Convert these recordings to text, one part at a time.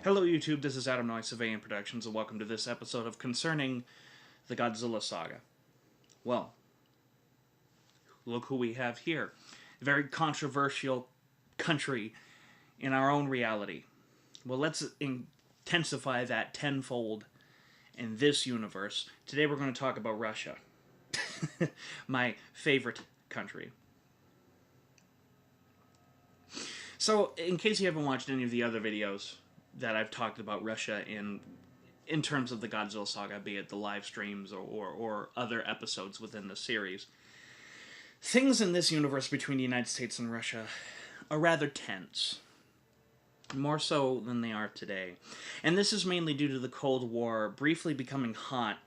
Hello YouTube, this is Adam Noy, Surveying Productions, and welcome to this episode of Concerning The Godzilla Saga. Well, look who we have here. A very controversial country in our own reality. Well, let's intensify that tenfold in this universe. Today we're going to talk about Russia. My favorite country. So, in case you haven't watched any of the other videos that I've talked about Russia in terms of the Godzilla Saga, be it the live streams or other episodes within the series, things in this universe between the United States and Russia are rather tense. More so than they are today. And this is mainly due to the Cold War briefly becoming hot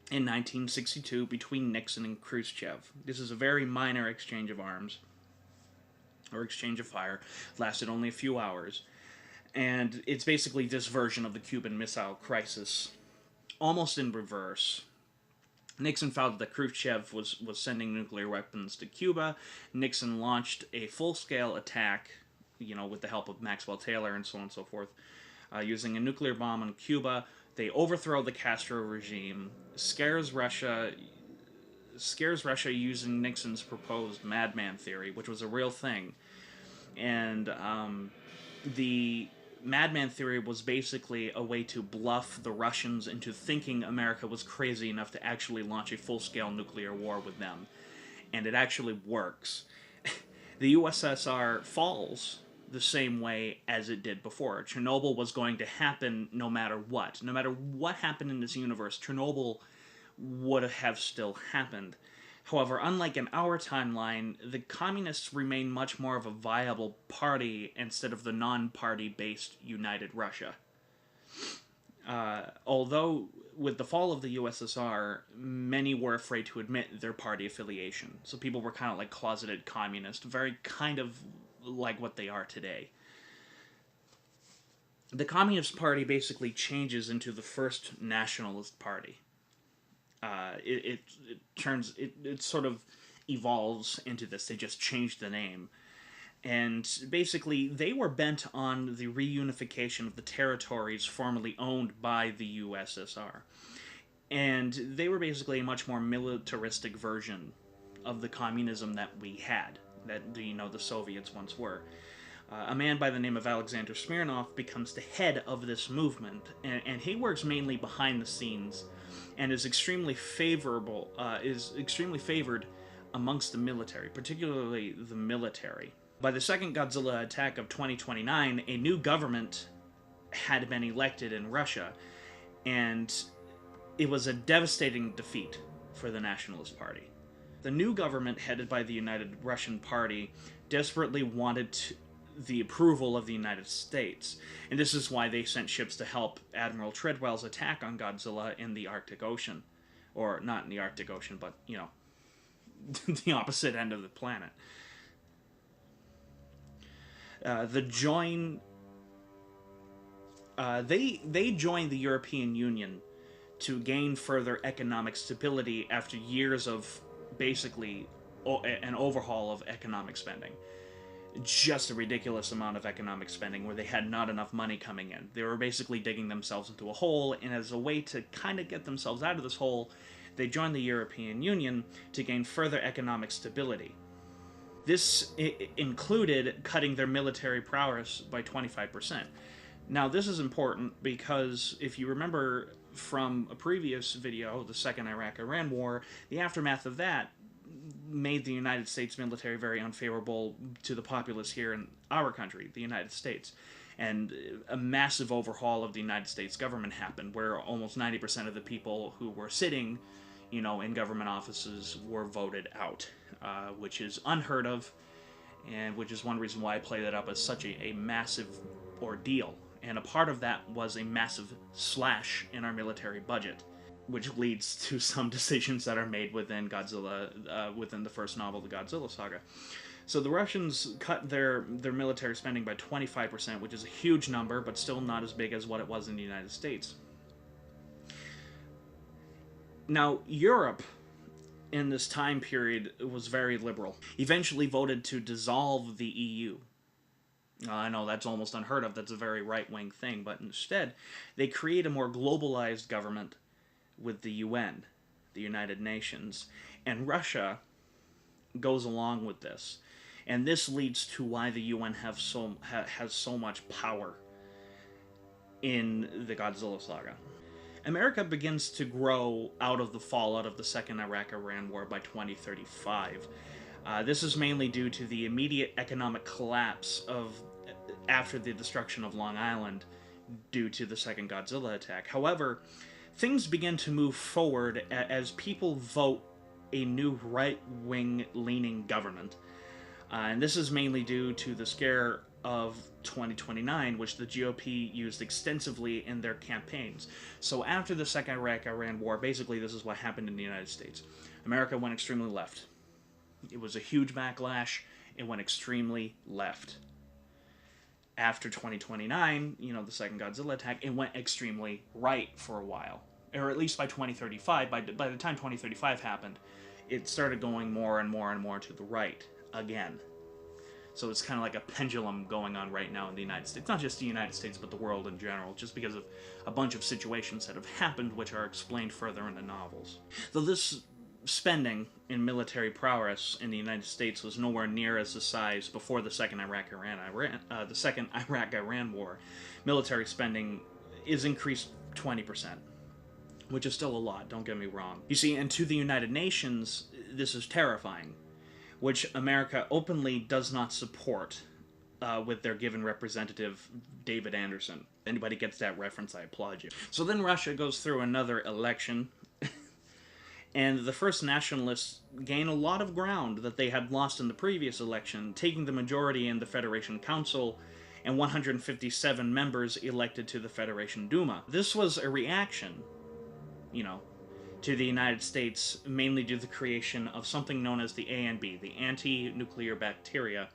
in 1962 between Nixon and Khrushchev. This is a very minor exchange of arms, or exchange of fire. It lasted only a few hours. And it's basically this version of the Cuban Missile Crisis, almost in reverse. Nixon felt that Khrushchev was sending nuclear weapons to Cuba. Nixon launched a full-scale attack, with the help of Maxwell Taylor and so on and so forth, using a nuclear bomb on Cuba. They overthrow the Castro regime, scares Russia using Nixon's proposed madman theory, which was a real thing. And the madman theory was basically a way to bluff the Russians into thinking America was crazy enough to actually launch a full-scale nuclear war with them. And it actually works. The USSR falls the same way as it did before. Chernobyl was going to happen no matter what. No matter what happened in this universe, Chernobyl would have still happened. However, unlike in our timeline, the communists remain much more of a viable party instead of the non-party-based United Russia. Although, with the fall of the USSR, many were afraid to admit their party affiliation. So people were kind of like closeted communists, very kind of like what they are today. The Communist Party basically changes into the First Nationalist Party. It sort of evolves into this. They just changed the name. And basically, they were bent on the reunification of the territories formerly owned by the USSR. And they were basically a much more militaristic version of the communism that we had, that the Soviets once were. A man by the name of Alexander Smirnov becomes the head of this movement, and he works mainly behind the scenes, and is extremely favored amongst the military, particularly the military. By the second Godzilla attack of 2029, a new government had been elected in Russia, and it was a devastating defeat for the Nationalist Party. The new government, headed by the United Russian Party, desperately wanted the approval of the United States, and this is why they sent ships to help Admiral Treadwell's attack on Godzilla in the Arctic Ocean. Or, not in the Arctic Ocean, but, the opposite end of the planet. They joined the European Union to gain further economic stability after years of basically an overhaul of economic spending. Just a ridiculous amount of economic spending where they had not enough money coming in. They were basically digging themselves into a hole, and as a way to kind of get themselves out of this hole, they joined the European Union to gain further economic stability. This included cutting their military prowess by 25%. Now, this is important because if you remember from a previous video, the Second Iraq-Iran War, the aftermath of that made the United States military very unfavorable to the populace here in our country, the United States. And a massive overhaul of the United States government happened, where almost 90% of the people who were sitting, in government offices were voted out, which is unheard of, and which is one reason why I play that up as such a massive ordeal. And a part of that was a massive slash in our military budget, which leads to some decisions that are made within Godzilla, within the first novel, The Godzilla Saga. So the Russians cut their military spending by 25%, which is a huge number, but still not as big as what it was in the United States. Now, Europe in this time period was very liberal. Eventually voted to dissolve the EU. I know that's almost unheard of. That's a very right-wing thing. But instead, they create a more globalized government with the UN, the United Nations. And Russia goes along with this. And this leads to why the UN has so much power in the Godzilla saga. America begins to grow out of the fallout of the Second Iraq-Iran War by 2035. This is mainly due to the immediate economic collapse of after the destruction of Long Island due to the second Godzilla attack. However, things begin to move forward as people vote a new right-wing leaning government. And this is mainly due to the scare of 2029, which the GOP used extensively in their campaigns. So after the second Iraq-Iran war, basically this is what happened in the United States. America went extremely left. It was a huge backlash. It went extremely left. After 2029, the second Godzilla attack, it went extremely right for a while. Or at least by 2035. By the time 2035 happened, it started going more and more and more to the right again. So it's kind of like a pendulum going on right now in the United States. Not just the United States, but the world in general, just because of a bunch of situations that have happened, which are explained further in the novels. Though this spending in military prowess in the United States was nowhere near as the size before the second Iraq-Iran war, military spending is increased 20%, which is still a lot, don't get me wrong. You see, and to the United Nations, this is terrifying, which America openly does not support with their given representative, David Anderson. If anybody gets that reference, I applaud you. So then Russia goes through another election, and the First Nationalists gain a lot of ground that they had lost in the previous election, taking the majority in the Federation Council and 157 members elected to the Federation Duma. This was a reaction, to the United States, mainly due to the creation of something known as the ANB, the anti-nuclear bacteria,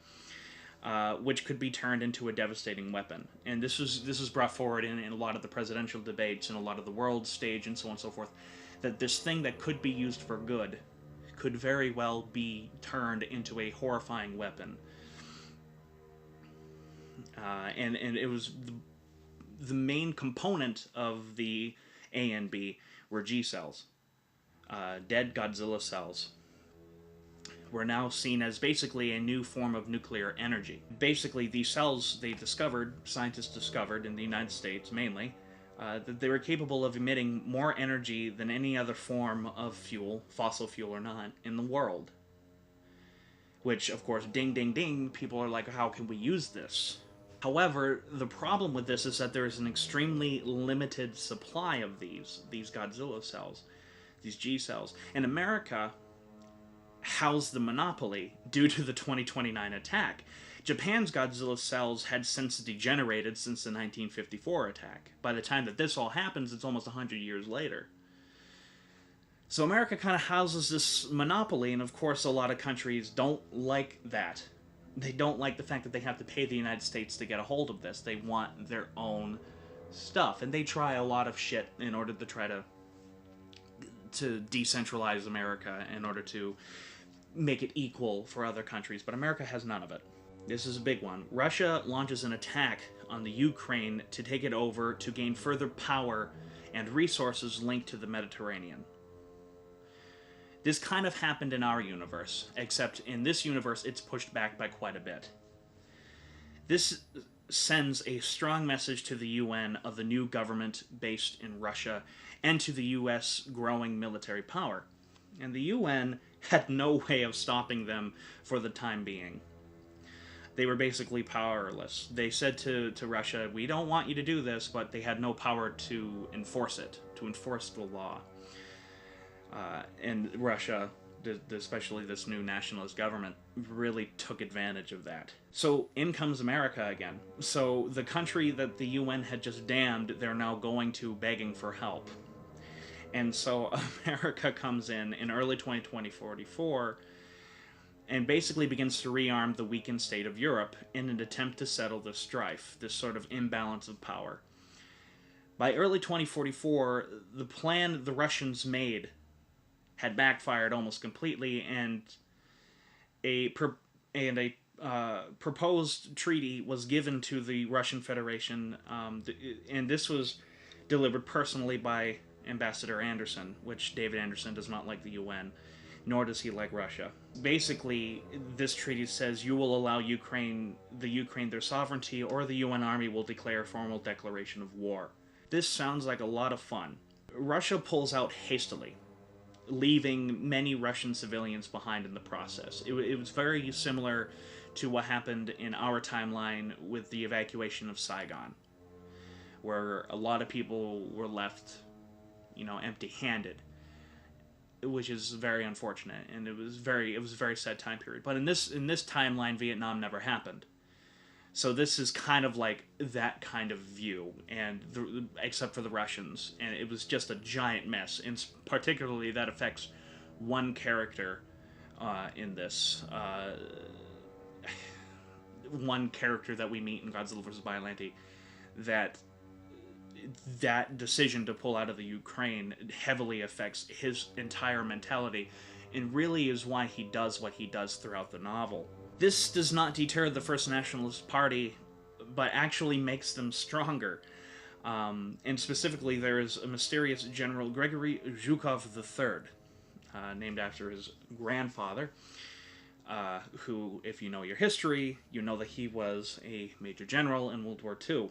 which could be turned into a devastating weapon. And this was brought forward in a lot of the presidential debates and a lot of the world stage and so on and so forth, that this thing that could be used for good could very well be turned into a horrifying weapon. And it was the main component of the ANB were G cells. Dead Godzilla cells were now seen as basically a new form of nuclear energy. Basically, these cells scientists discovered in the United States mainly, that they were capable of emitting more energy than any other form of fuel, fossil fuel or not, in the world. Which, of course, ding ding ding, people are like, how can we use this? However, the problem with this is that there is an extremely limited supply of these Godzilla cells, these G cells. And America housed the monopoly due to the 2029 attack. Japan's Godzilla cells had since degenerated since the 1954 attack. By the time that this all happens, it's almost 100 years later. So America kind of houses this monopoly, and of course a lot of countries don't like that. They don't like the fact that they have to pay the United States to get a hold of this. They want their own stuff, and they try a lot of shit in order to try to decentralize America, in order to make it equal for other countries, but America has none of it. This is a big one. Russia launches an attack on the Ukraine to take it over to gain further power and resources linked to the Mediterranean. This kind of happened in our universe, except in this universe it's pushed back by quite a bit. This sends a strong message to the UN of the new government based in Russia and to the US growing military power. And the UN had no way of stopping them for the time being. They were basically powerless. They said to Russia, we don't want you to do this, but they had no power to enforce it, to enforce the law. And Russia, especially this new nationalist government, really took advantage of that. So in comes America again. So the country that the UN had just damned, they're now going to begging for help. And so America comes in early 2044 and basically begins to rearm the weakened state of Europe in an attempt to settle this strife, this sort of imbalance of power. By early 2044, the plan the Russians made had backfired almost completely, and a proposed treaty was given to the Russian Federation, and this was delivered personally by Ambassador Anderson, which David Anderson does not like the UN, nor does he like Russia. Basically, this treaty says you will allow Ukraine their sovereignty, or the UN army will declare a formal declaration of war. This sounds like a lot of fun. Russia pulls out hastily, leaving many Russian civilians behind in the process. It was very similar to what happened in our timeline with the evacuation of Saigon, where a lot of people were left, empty-handed, which is very unfortunate, and it was a very sad time period. But in this timeline, Vietnam never happened. So this is kind of like that kind of view, and except for the Russians, and it was just a giant mess. And particularly that affects one character in this. One character that we meet in Godzilla vs. Biollante, that decision to pull out of the Ukraine heavily affects his entire mentality, and really is why he does what he does throughout the novel. This does not deter the First Nationalist Party, but actually makes them stronger. And specifically, there is a mysterious General Gregory Zhukov III, named after his grandfather, who, if you know your history, you know that he was a major general in World War II,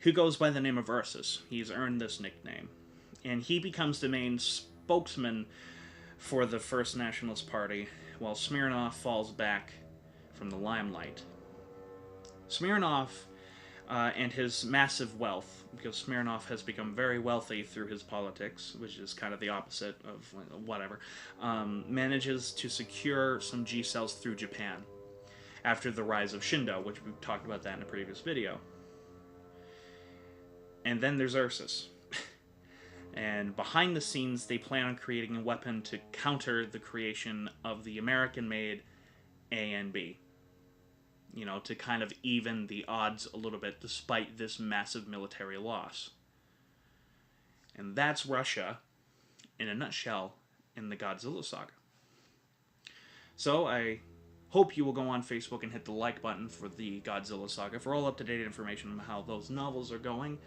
who goes by the name of Ursus. He's earned this nickname. And he becomes the main spokesman for the First Nationalist Party, while Smirnov falls back from the limelight. Smirnov and his massive wealth, because Smirnov has become very wealthy through his politics, which is kind of the opposite of whatever, manages to secure some G-cells through Japan after the rise of Shindo, which we talked about that in a previous video. And then there's Ursus. And behind the scenes, they plan on creating a weapon to counter the creation of the American-made A&B. To kind of even the odds a little bit, despite this massive military loss. And that's Russia, in a nutshell, in the Godzilla Saga. So, I hope you will go on Facebook and hit the like button for the Godzilla Saga for all up-to-date information on how those novels are going.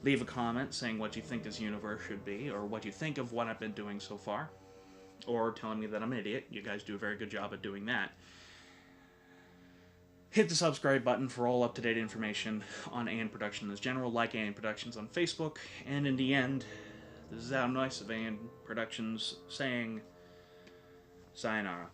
Leave a comment saying what you think this universe should be, or what you think of what I've been doing so far. Or telling me that I'm an idiot. You guys do a very good job at doing that. Hit the subscribe button for all up-to-date information on AN Productions in general. Like AN Productions on Facebook. And in the end, this is Adam Nice of AN Productions saying, sayonara.